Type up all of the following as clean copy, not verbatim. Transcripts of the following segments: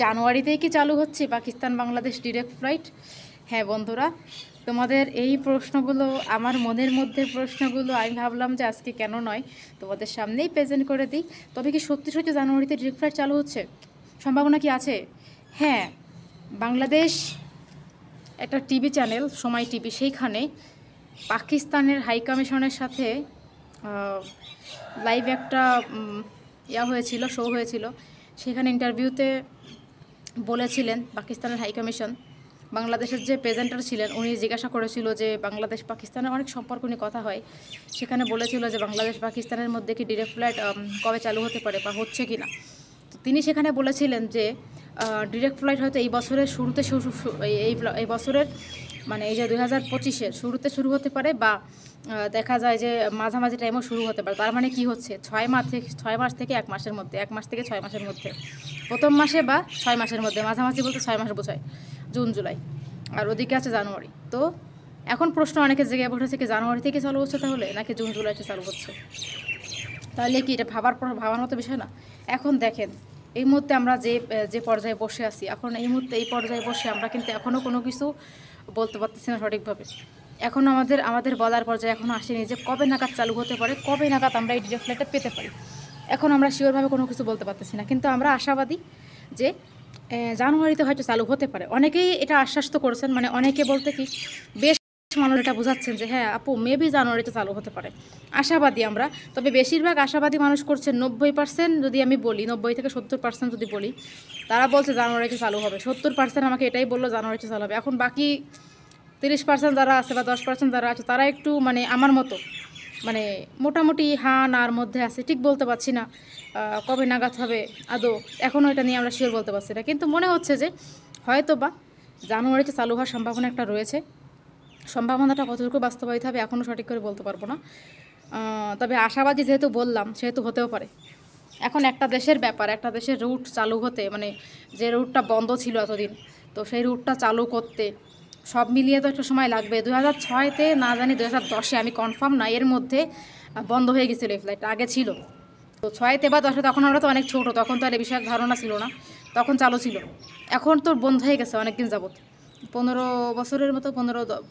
জানুয়ারিতেই কি চালু হচ্ছে পাকিস্তান বাংলাদেশ ডিরেক্ট ফ্লাইট? হ্যাঁ বন্ধুরা, তোমাদের এই প্রশ্নগুলো, আমার মনের মধ্যে প্রশ্নগুলো আমি ভাবলাম যে আজকে কেন নয় তোমাদের সামনেই প্রেজেন্ট করে দিই। তবে কি সত্যি সত্যি জানুয়ারিতে ডিরেক্ট ফ্লাইট চালু হচ্ছে? সম্ভাবনা কি আছে? হ্যাঁ, বাংলাদেশ একটা টিভি চ্যানেল সময় টিভি, সেইখানে পাকিস্তানের হাই কমিশনের সাথে লাইভ একটা হয়েছিল, শো হয়েছিল। সেখানে ইন্টারভিউতে বলেছিলেন পাকিস্তানের হাই কমিশন, বাংলাদেশের যে প্রেজেন্টার ছিলেন উনি জিজ্ঞাসা করেছিল যে বাংলাদেশ পাকিস্তানের অনেক সম্পর্ক নিয়ে কথা হয়। সেখানে বলেছিল যে বাংলাদেশ পাকিস্তানের মধ্যে কি ডিরেক্ট ফ্লাইট কবে চালু হতে পারে বা হচ্ছে কি না। তো তিনি সেখানে বলেছিলেন যে ডিরেক্ট ফ্লাইট হয়তো এই বছরের শুরুতে এই বছরের মানে এই যে 2025-এর শুরুতে শুরু হতে পারে, বা দেখা যায় যে মাঝামাঝি টাইমও শুরু হতে পারে। তার মানে কি হচ্ছে, 6 মাস থেকে 1 মাসের মধ্যে, 1 মাস থেকে 6 মাসের মধ্যে, প্রথম মাসে বা 6 মাসের মধ্যে, মাঝামাঝি বলতে 6 মাস বোঝায়, জুন জুলাই, আর ওদিকে আছে জানুয়ারি। তো এখন প্রশ্ন অনেকের জায়গায় বসেছে কি জানুয়ারি থেকে চালু হচ্ছে তাহলে, নাকি জুন জুলাইতে চালু হচ্ছে? তাহলে কি এটা ভাবার মতো বিষয় না? এখন দেখেন, এই মুহূর্তে আমরা যে পর্যায়ে বসে আছি, এখন এই মুহূর্তে এই পর্যায়ে বসে আমরা কিন্তু এখনও কোনো কিছু বলতে পারতেছি না সঠিকভাবে। এখনও আমাদের বলার পর্যায়ে এখনও আসেনি যে কবে নাগাদ চালু হতে পারে, কবে নাগাদ আমরা এই ডিরেক্ট ফ্লাইটটা পেতে পারি। এখন আমরা শিওরভাবে কোনো কিছু বলতে পারতেছি না, কিন্তু আমরা আশাবাদী যে জানুয়ারিতে হয়তো চালু হতে পারে। অনেকেই এটা আশ্বাস তো করেছেন, মানে অনেকে বলতে কি বেশ মানুষ এটা বোঝাচ্ছেন যে হ্যাঁ আপু মেবি জানুয়ারিতে চালু হতে পারে। আশাবাদী আমরা, তবে বেশিরভাগ আশাবাদী মানুষ করছেন 90%, যদি আমি বলি 90 থেকে 70% যদি বলি, তারা বলছে জানুয়ারিতে চালু হবে। 70% আমাকে এটাই বললো জানুয়ারিতে চালু হবে। এখন বাকি 30% যারা আছে বা 10% যারা আছে, তারা একটু মানে আমার মতো মানে মোটামুটি হ্যাঁ নার মধ্যে আছে, ঠিক বলতে পারছি না কবে নাগাদ হবে আদৌ, এখনও এটা নিয়ে আমরা শিওর বলতে পারছি না। কিন্তু মনে হচ্ছে যে হয়তো বা জানুয়ারিতে চালু হওয়ার সম্ভাবনা একটা রয়েছে। সম্ভাবনাটা কতটুকু বাস্তবায়িত হবে এখনও সঠিক করে বলতে পারবো না, তবে আশাবাদী যেহেতু বললাম সেহেতু হতেও পারে। এখন একটা দেশের ব্যাপার, একটা দেশের রুট চালু হতে, মানে যে রুটটা বন্ধ ছিল এতদিন, তো সেই রুটটা চালু করতে সব মিলিয়ে তো একটা সময় লাগবে। 2006-তে না জানি 2010-এ, আমি কনফার্ম না, এর মধ্যে বন্ধ হয়ে গেছিলো এই ফ্লাইটটা। আগে ছিল তো 6-তে বা 10-এ, তখন আমরা তো অনেক ছোটো, তখন তো আর এই বিষয়ে ধারণা ছিল না, তখন চালু ছিল। এখন তো বন্ধ হয়ে গেছে অনেক দিন যাবত, 15 বছরের মতো,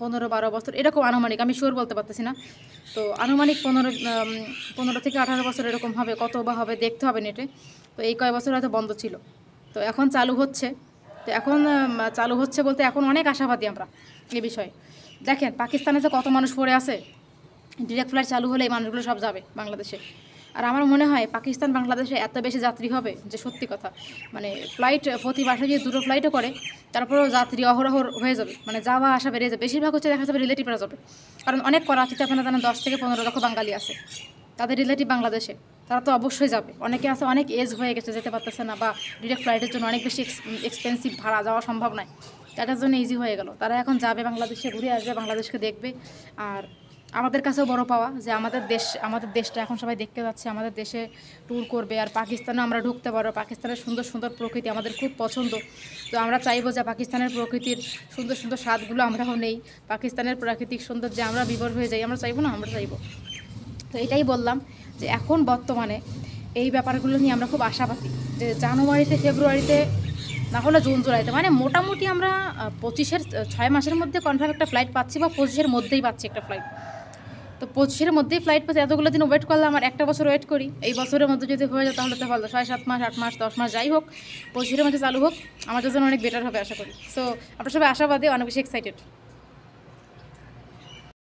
15-12 বছর এরকম আনুমানিক, আমি শিওর বলতে পারতেছি না। তো আনুমানিক 15 থেকে 18 বছর এরকম হবে, কত বা হবে দেখতে হবে নেটে। তো এই কয় বছর হয়তো বন্ধ ছিল, তো এখন চালু হচ্ছে। তো এখন চালু হচ্ছে বলতে এখন অনেক আশাবাদী আমরা এই বিষয়ে। দেখেন পাকিস্তানে যে কত মানুষ পড়ে আছে, ডিরেক্ট ফ্লাইট চালু হলে এই মানুষগুলো সব যাবে বাংলাদেশে। আর আমার মনে হয় পাকিস্তান বাংলাদেশে এত বেশি যাত্রী হবে যে সত্যি কথা, মানে ফ্লাইট প্রতি মাসে যদি 2টো ফ্লাইটও করে, তারপরেও যাত্রী অহরহ হয়ে যাবে, মানে যাওয়া আসা বেড়ে যাবে। বেশিরভাগ হচ্ছে দেখা যাবে রিলেটিভরা যাবে, কারণ অনেক করাচিতে আপনারা জানেন 10 থেকে 15 লক্ষ বাঙালি আছে, তাদের রিলেটিভ বাংলাদেশে, তারা তো অবশ্যই যাবে। অনেকে আছে অনেক এজ হয়ে গেছে, যেতে পারতেছে না, বা ডিরেক্ট ফ্লাইটের জন্য অনেক বেশি এক্সপেন্সিভ, ভাড়া যাওয়া সম্ভব নয়, তাদের জন্য ইজি হয়ে গেল। তারা এখন যাবে বাংলাদেশে, ঘুরে আসবে, বাংলাদেশকে দেখবে। আর আমাদের কাছেও বড় পাওয়া যে আমাদের দেশটা এখন সবাই দেখতে যাচ্ছে, আমাদের দেশে ট্যুর করবে। আর পাকিস্তানেও আমরা ঢুকতে পারবো, পাকিস্তানের সুন্দর সুন্দর প্রকৃতি আমাদের খুব পছন্দ। তো আমরা চাইবো যে পাকিস্তানের প্রকৃতির সুন্দর সুন্দর স্বাদগুলো আমরাও নেই, পাকিস্তানের প্রাকৃতিক সৌন্দর্যে আমরা বিভোর হয়ে যাই। আমরা চাইবো না? আমরা চাইবো। তো এটাই বললাম যে এখন বর্তমানে এই ব্যাপারগুলো নিয়ে আমরা খুব আশাবাদী যে জানুয়ারিতে, ফেব্রুয়ারিতে, না হলে জুন জুলাইতে, মানে মোটামুটি আমরা 25-এর 6 মাসের মধ্যে কনফার্ম একটা ফ্লাইট পাচ্ছি, বা 25-এর মধ্যেই পাচ্ছি একটা ফ্লাইট। তো 25-এর মধ্যেই ফ্লাইট পাচ্ছি, এতগুলো দিন ওয়েট করলাম, আর একটা বছর ওয়েট করি। এই বছরের মধ্যে যদি হয়ে যায় তাহলে তো ভালো, 6-7 মাস, 8 মাস, 10 মাস, যাই হোক 25-এর মধ্যে চালু হোক, আমাদের জন্য অনেক বেটার হবে আশা করি। সো আপনার সবাই আশাবাদী, অনেক বেশি এক্সাইটেড।